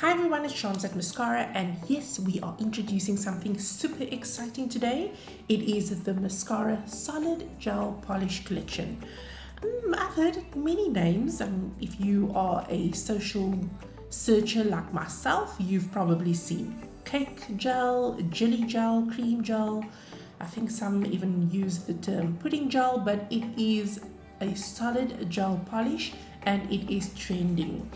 Hi everyone, it's Shams at Maskscara, and yes, we are introducing something super exciting today. It is the Maskscara Solid Gel Polish Collection. I've heard many names. If you are a social searcher like myself, you've probably seen cake gel, jelly gel, cream gel. I think some even use the term pudding gel, but it is a solid gel polish and it is trending.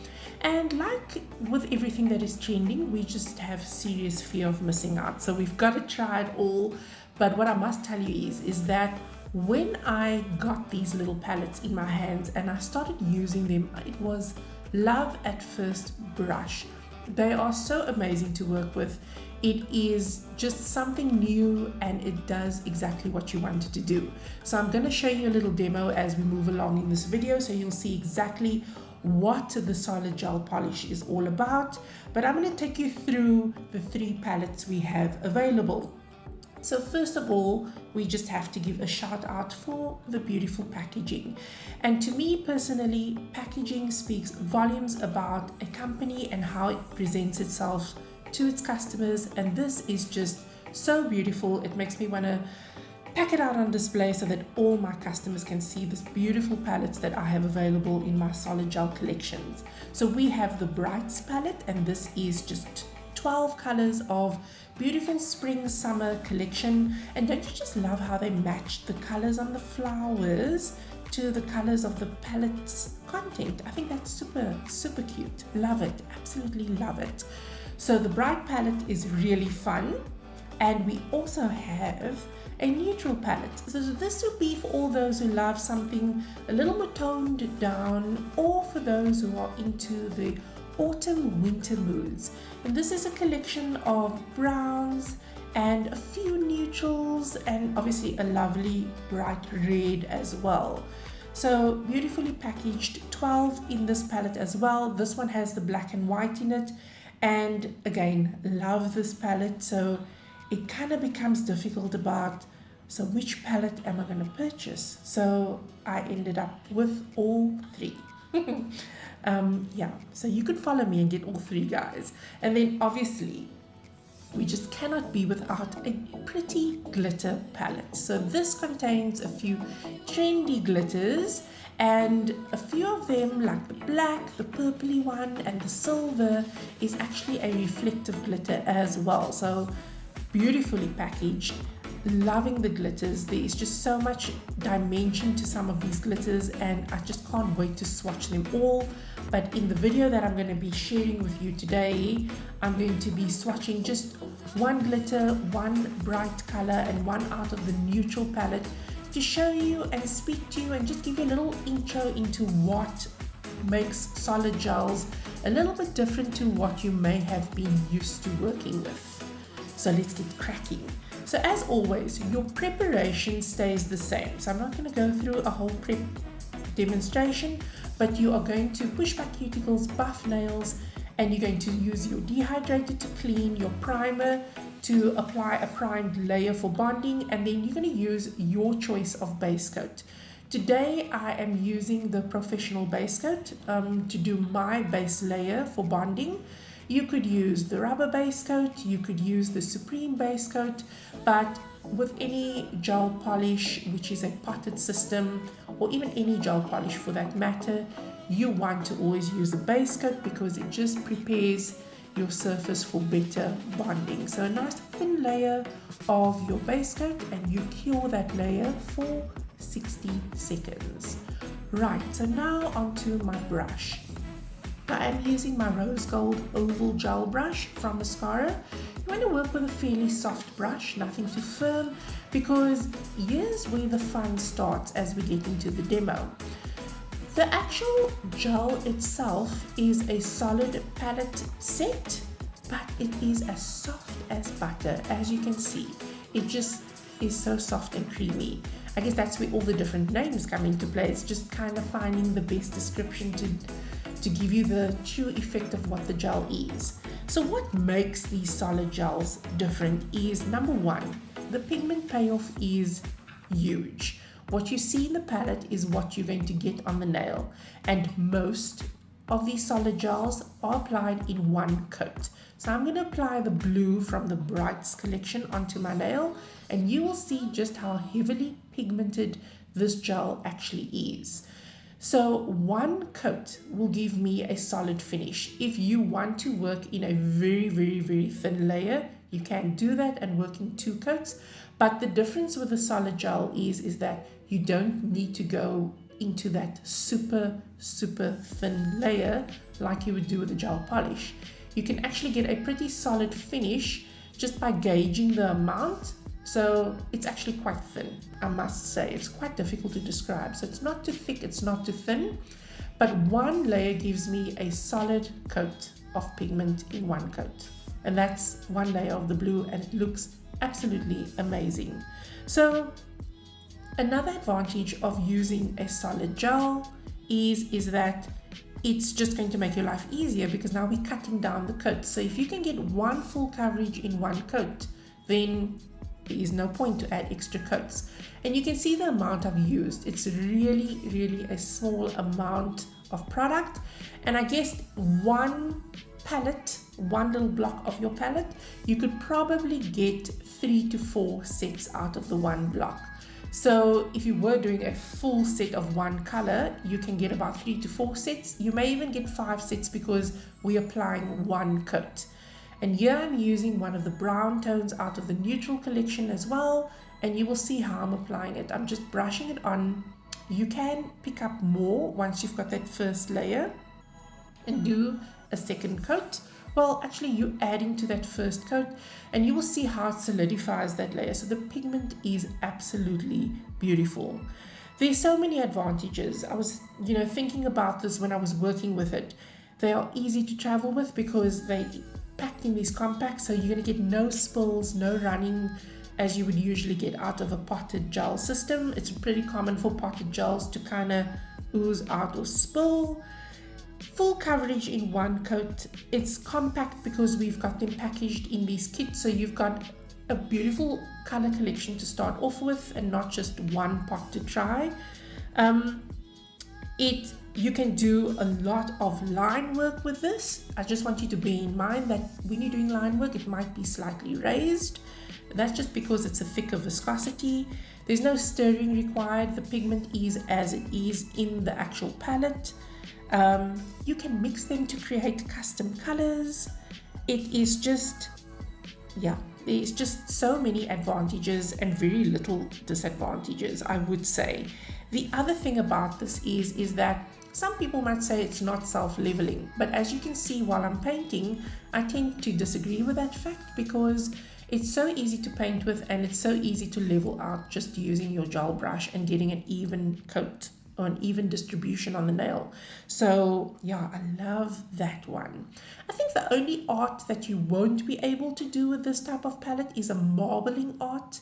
And like with everything that is trending, we just have serious fear of missing out. So we've got to try it all. But what I must tell you is that when I got these little palettes in my hands and I started using them, it was love at first brush. They are so amazing to work with. It is just something new and it does exactly what you want it to do. So I'm going to show you a little demo as we move along in this video, so you'll see exactly what the solid gel polish is all about. But I'm going to take you through the three palettes we have available. So first of all, we just have to give a shout out for the beautiful packaging. And to me personally, packaging speaks volumes about a company and how it presents itself to its customers. And this is just so beautiful. It makes me want to pack it out on display so that all my customers can see this beautiful palettes that I have available in my solid gel collections. So we have the Brights palette, and this is just 12 colors of beautiful spring summer collection. And don't you just love how they match the colors on the flowers to the colors of the palette's content? I think that's super cute. Love it, absolutely love it. So the Bright palette is really fun. And we also have a neutral palette. So this will be for all those who love something a little more toned down, or for those who are into the autumn winter moods. And this is a collection of browns and a few neutrals and obviously a lovely bright red as well. So beautifully packaged, 12 in this palette as well. This one has the black and white in it, and again, love this palette. So it kind of becomes difficult about, so which palette am I going to purchase? So I ended up with all three. Yeah, so you could follow me and get all three, guys. And then obviously we just cannot be without a pretty glitter palette. So this contains a few trendy glitters, and a few of them, like the black, the purpley one, and the silver, is actually a reflective glitter as well. So beautifully packaged. Loving the glitters. There is just so much dimension to some of these glitters, and I just can't wait to swatch them all. But in the video that I'm going to be sharing with you today, I'm going to be swatching just one glitter, one bright color, and one out of the neutral palette to show you and speak to you and just give you a little intro into what makes solid gels a little bit different to what you may have been used to working with. So let's get cracking. So as always, your preparation stays the same. So I'm not going to go through a whole prep demonstration, but you are going to push back cuticles, buff nails, and you're going to use your dehydrator to clean, your primer to apply a primed layer for bonding, and then you're going to use your choice of base coat. Today I am using the professional base coat to do my base layer for bonding. You could use the rubber base coat, you could use the Supreme base coat, but with any gel polish, which is a potted system, or even any gel polish for that matter, you want to always use the base coat because it just prepares your surface for better bonding. So a nice thin layer of your base coat, and you cure that layer for 60 seconds. Right, so now onto my brush. I am using my rose gold oval gel brush from Maskscara. You want to work with a fairly soft brush, nothing too firm, because here's where the fun starts as we get into the demo. The actual gel itself is a solid palette set, but it is as soft as butter. As you can see, it just is so soft and creamy. I guess that's where all the different names come into play. It's just kind of finding the best description to give you the true effect of what the gel is. So what makes these solid gels different is, number one, the pigment payoff is huge. What you see in the palette is what you're going to get on the nail, and most of these solid gels are applied in one coat. So I'm going to apply the blue from the Brights collection onto my nail, and you will see just how heavily pigmented this gel actually is. So one coat will give me a solid finish. If you want to work in a very thin layer, you can do that and work in 2 coats. But the difference with the solid gel is that you don't need to go into that super thin layer like you would do with a gel polish. You can actually get a pretty solid finish just by gauging the amount. So it's actually quite thin, I must say. It's quite difficult to describe. So it's not too thick, it's not too thin, but one layer gives me a solid coat of pigment in one coat. And that's one layer of the blue, and it looks absolutely amazing. So another advantage of using a solid gel is that it's just going to make your life easier, because now we're cutting down the coats. So if you can get one full coverage in one coat, then there is no point to add extra coats. And you can see the amount I've used. It's really a small amount of product. And I guess one palette, one little block of your palette, you could probably get 3 to 4 sets out of the one block. So if you were doing a full set of one color, you can get about 3 to 4 sets. You may even get 5 sets because we're applying one coat. And here I'm using one of the brown tones out of the neutral collection as well, and you will see how I'm applying it. I'm just brushing it on. You can pick up more once you've got that first layer and do a second coat. Well, actually you're adding to that first coat, and you will see how it solidifies that layer. So the pigment is absolutely beautiful. There's so many advantages. I was thinking about this when I was working with it. They are easy to travel with because they packed in these compacts, so you're going to get no spills, no running as you would usually get out of a potted gel system. It's pretty common for potted gels to kind of ooze out or spill. Full coverage in one coat. It's compact because we've got them packaged in these kits, so you've got a beautiful color collection to start off with and not just one pot to try. You can do a lot of line work with this. I just want you to bear in mind that when you're doing line work, it might be slightly raised. That's just because it's a thicker viscosity. There's no stirring required. The pigment is as it is in the actual palette. You can mix them to create custom colors. It is just, there's just so many advantages and very little disadvantages, I would say. The other thing about this is that some people might say it's not self-leveling, but as you can see while I'm painting, I tend to disagree with that fact, because it's so easy to paint with and it's so easy to level out just using your gel brush and getting an even coat or an even distribution on the nail. So yeah, I love that one. I think the only art that you won't be able to do with this type of palette is a marbling art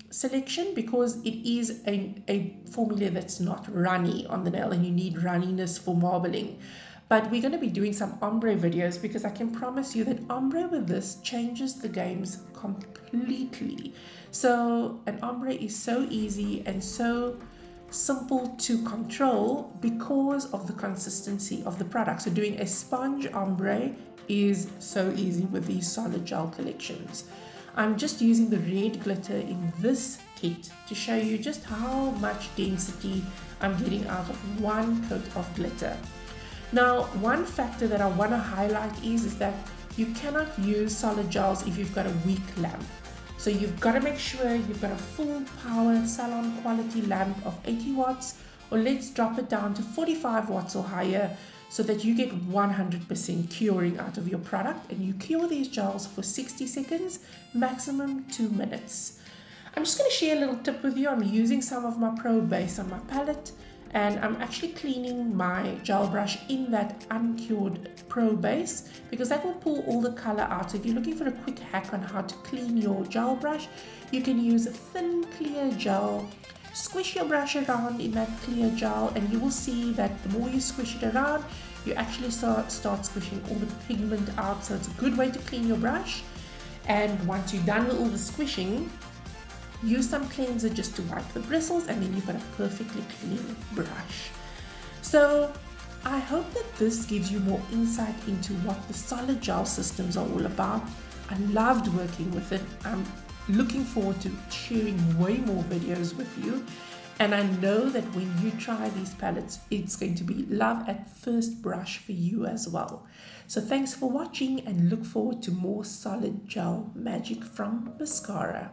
selection, because it is a formula that's not runny on the nail and you need runniness for marbling. But we're going to be doing some ombre videos, because I can promise you that ombre with this changes the games completely. So an ombre is so easy and so simple to control because of the consistency of the product. So doing a sponge ombre is so easy with these solid gel collections. I'm just using the red glitter in this kit to show you just how much density I'm getting out of one coat of glitter. Now, one factor that I want to highlight is that you cannot use solid gels if you've got a weak lamp. So you've got to make sure you've got a full power salon quality lamp of 80 watts, or let's drop it down to 45 watts or higher, so that you get 100% curing out of your product, and you cure these gels for 60 seconds, maximum 2 minutes. I'm just going to share a little tip with you. I'm using some of my Pro Base on my palette, and I'm actually cleaning my gel brush in that uncured Pro Base, because that will pull all the color out. So if you're looking for a quick hack on how to clean your gel brush, you can use a thin clear gel. Squish your brush around in that clear gel, and you will see that the more you squish it around, you actually start squishing all the pigment out. So it's a good way to clean your brush. And once you're done with all the squishing, use some cleanser just to wipe the bristles, and then you've got a perfectly clean brush. So I hope that this gives you more insight into what the solid gel systems are all about. I loved working with it. I'm looking forward to sharing way more videos with you. And I know that when you try these palettes, it's going to be love at first brush for you as well. So thanks for watching and look forward to more solid gel magic from Maskscara.